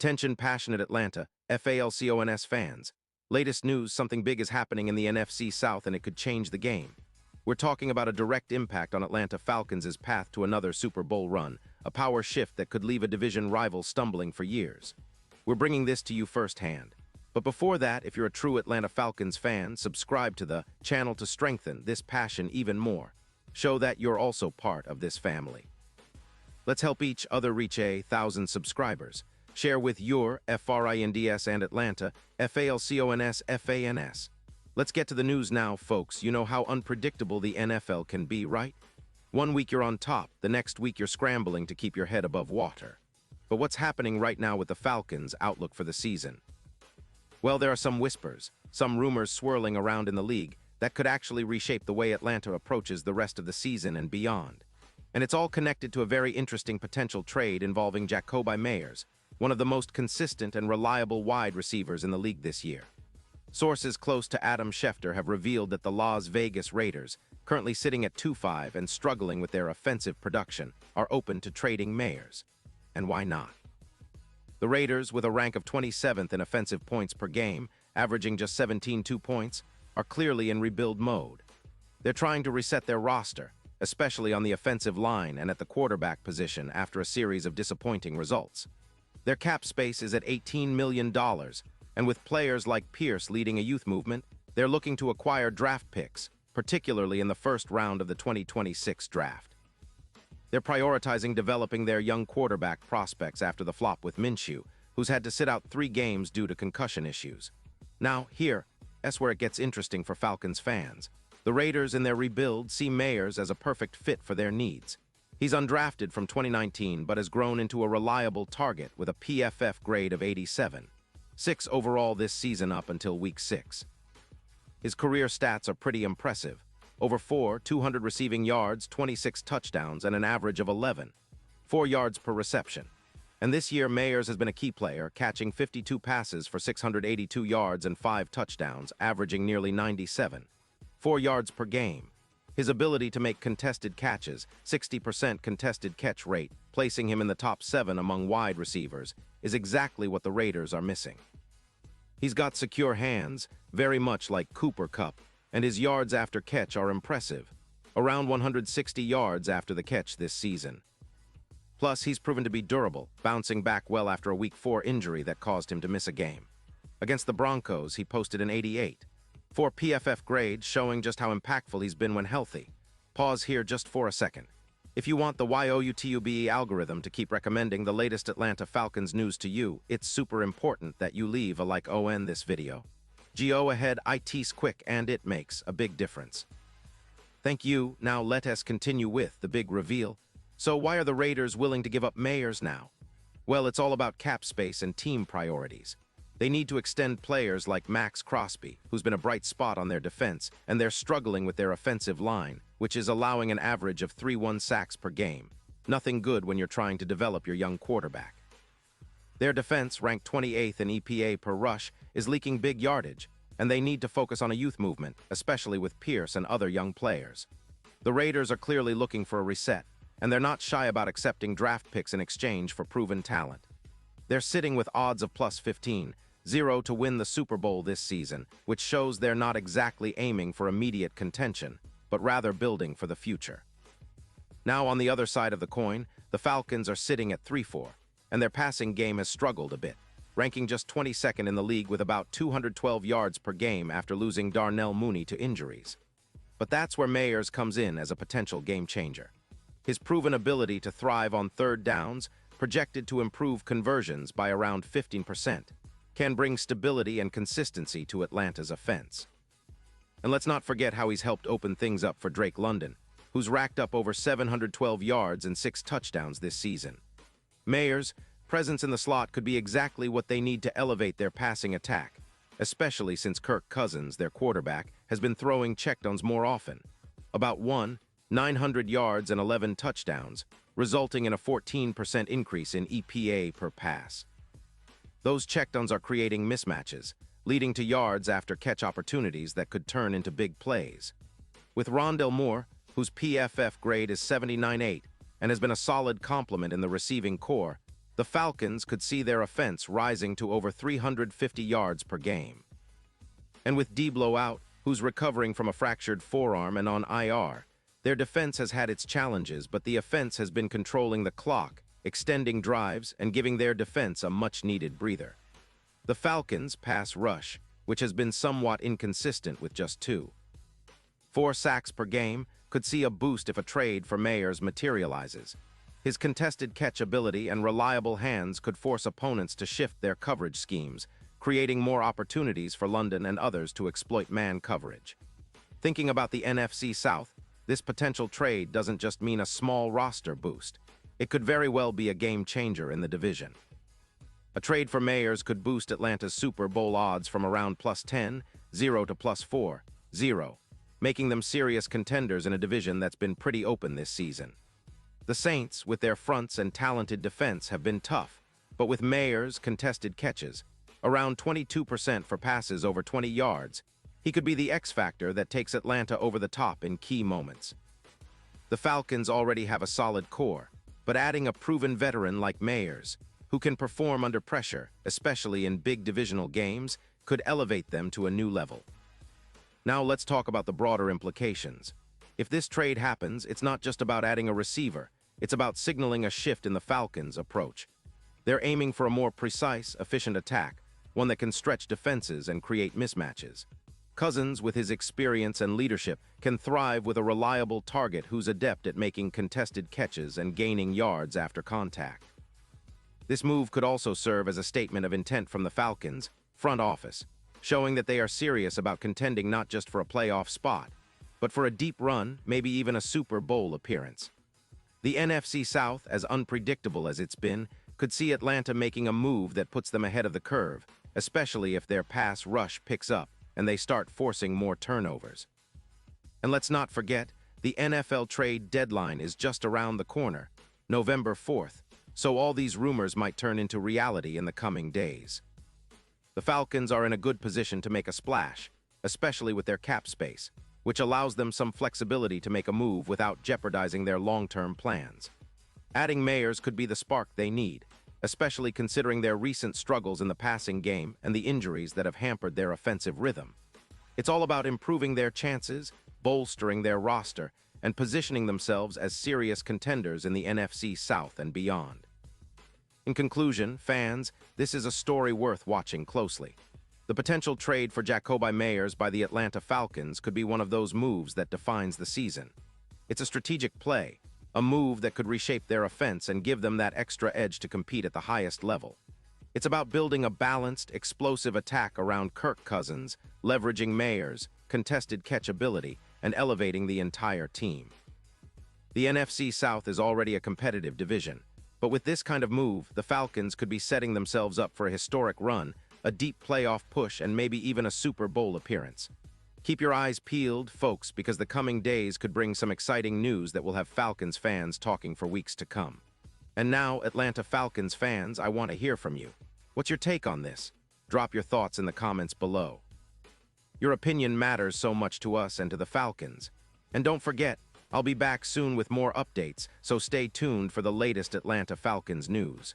Attention passionate Atlanta, Falcons fans. Latest news, something big is happening in the NFC South and it could change the game. We're talking about a direct impact on Atlanta Falcons' path to another Super Bowl run, a power shift that could leave a division rival stumbling for years. We're bringing this to you firsthand. But before that, if you're a true Atlanta Falcons fan, subscribe to the channel to strengthen this passion even more. Show that you're also part of this family. Let's help each other reach 1,000 subscribers. Share with your FRINDS and Atlanta, FALCONS, FANS. Let's get to the news now, folks. You know how unpredictable the NFL can be, right? One week you're on top, the next week you're scrambling to keep your head above water. But what's happening right now with the Falcons' outlook for the season? Well, there are some whispers, some rumors swirling around in the league that could actually reshape the way Atlanta approaches the rest of the season and beyond. And it's all connected to a very interesting potential trade involving Jacoby Myers, one of the most consistent and reliable wide receivers in the league this year. Sources close to Adam Schefter have revealed that the Las Vegas Raiders, currently sitting at 2-5 and struggling with their offensive production, are open to trading Myers. And why not? The Raiders, with a rank of 27th in offensive points per game, averaging just 17.2 points, are clearly in rebuild mode. They're trying to reset their roster, especially on the offensive line and at the quarterback position after a series of disappointing results. Their cap space is at $18 million, and with players like Pierce leading a youth movement, they're looking to acquire draft picks, particularly in the first round of the 2026 draft. They're prioritizing developing their young quarterback prospects after the flop with Minshew, who's had to sit out 3 games due to concussion issues. Now, that's where it gets interesting for Falcons fans. The Raiders in their rebuild see Myers as a perfect fit for their needs. He's undrafted from 2019 but has grown into a reliable target with a PFF grade of 87. 6 overall this season up until week 6. His career stats are pretty impressive. Over 200 receiving yards, 26 touchdowns, and an average of 4 yards per reception. And this year, Myers has been a key player, catching 52 passes for 682 yards and 5 touchdowns, averaging nearly 4 yards per game. His ability to make contested catches, 60% contested catch rate, placing him in the top 7 among wide receivers, is exactly what the Raiders are missing. He's got secure hands, very much like Cooper Kupp, and his yards after catch are impressive, around 160 yards after the catch this season. Plus, he's proven to be durable, bouncing back well after a Week 4 injury that caused him to miss a game. Against the Broncos, he posted an 88. 4 PFF grades showing just how impactful he's been when healthy. Pause here just for a second. If you want the YouTube algorithm to keep recommending the latest Atlanta Falcons news to you, it's super important that you leave a like on this video. Go ahead, it's quick and it makes a big difference. Thank you. Now let us continue with the big reveal. So why are the Raiders willing to give up Myers now? Well, it's all about cap space and team priorities. They need to extend players like Max Crosby, who's been a bright spot on their defense, and they're struggling with their offensive line, which is allowing an average of 3-1 sacks per game. Nothing good when you're trying to develop your young quarterback. Their defense, ranked 28th in EPA per rush, is leaking big yardage, and they need to focus on a youth movement, especially with Pierce and other young players. The Raiders are clearly looking for a reset, and they're not shy about accepting draft picks in exchange for proven talent. They're sitting with odds of +15, 0 to win the Super Bowl this season, which shows they're not exactly aiming for immediate contention, but rather building for the future. Now, on the other side of the coin, the Falcons are sitting at 3-4, and their passing game has struggled a bit, ranking just 22nd in the league with about 212 yards per game after losing Darnell Mooney to injuries. But that's where Myers comes in as a potential game changer. His proven ability to thrive on third downs, projected to improve conversions by around 15%, can bring stability and consistency to Atlanta's offense. And let's not forget how he's helped open things up for Drake London, who's racked up over 712 yards and 6 touchdowns this season. Myers' presence in the slot could be exactly what they need to elevate their passing attack, especially since Kirk Cousins, their quarterback, has been throwing checkdowns more often. About 900 yards and 11 touchdowns, resulting in a 14% increase in EPA per pass. Those checkdowns are creating mismatches, leading to yards after catch opportunities that could turn into big plays. With Rondale Moore, whose PFF grade is 79.8 and has been a solid complement in the receiving core, the Falcons could see their offense rising to over 350 yards per game. And with Debo out, who's recovering from a fractured forearm and on IR, their defense has had its challenges, but the offense has been controlling the clock, extending drives, and giving their defense a much-needed breather. The Falcons' pass rush, which has been somewhat inconsistent with just 4 sacks per game, could see a boost if a trade for Meyers materializes. His contested catch ability and reliable hands could force opponents to shift their coverage schemes, creating more opportunities for London and others to exploit man coverage. Thinking about the NFC South, this potential trade doesn't just mean a small roster boost. It could very well be a game changer in the division. A trade for Meyers could boost Atlanta's Super Bowl odds from around +10, 0 to +4, 0, making them serious contenders in a division that's been pretty open this season. The Saints, with their fronts and talented defense, have been tough, but with Meyers' contested catches, around 22% for passes over 20 yards, he could be the X factor that takes Atlanta over the top in key moments. The Falcons already have a solid core, but adding a proven veteran like Meyers, who can perform under pressure, especially in big divisional games, could elevate them to a new level. Now let's talk about the broader implications. If this trade happens, it's not just about adding a receiver, it's about signaling a shift in the Falcons' approach. They're aiming for a more precise, efficient attack, one that can stretch defenses and create mismatches. Cousins, with his experience and leadership, can thrive with a reliable target who's adept at making contested catches and gaining yards after contact. This move could also serve as a statement of intent from the Falcons' front office, showing that they are serious about contending not just for a playoff spot, but for a deep run, maybe even a Super Bowl appearance. The NFC South, as unpredictable as it's been, could see Atlanta making a move that puts them ahead of the curve, especially if their pass rush picks up and they start forcing more turnovers. And let's not forget, the NFL trade deadline is just around the corner, November 4th, so all these rumors might turn into reality in the coming days. The Falcons are in a good position to make a splash, especially with their cap space, which allows them some flexibility to make a move without jeopardizing their long-term plans. Adding Meyers could be the spark they need, especially considering their recent struggles in the passing game and the injuries that have hampered their offensive rhythm. It's all about improving their chances, bolstering their roster, and positioning themselves as serious contenders in the NFC South and beyond. In conclusion, fans, this is a story worth watching closely. The potential trade for Jacoby Meyers by the Atlanta Falcons could be one of those moves that defines the season. It's a strategic play, a move that could reshape their offense and give them that extra edge to compete at the highest level. It's about building a balanced, explosive attack around Kirk Cousins, leveraging Meyers' contested catch ability, and elevating the entire team. The NFC South is already a competitive division, but with this kind of move, the Falcons could be setting themselves up for a historic run, a deep playoff push, and maybe even a Super Bowl appearance. Keep your eyes peeled, folks, because the coming days could bring some exciting news that will have Falcons fans talking for weeks to come. And now, Atlanta Falcons fans, I want to hear from you. What's your take on this? Drop your thoughts in the comments below. Your opinion matters so much to us and to the Falcons. And don't forget, I'll be back soon with more updates, so stay tuned for the latest Atlanta Falcons news.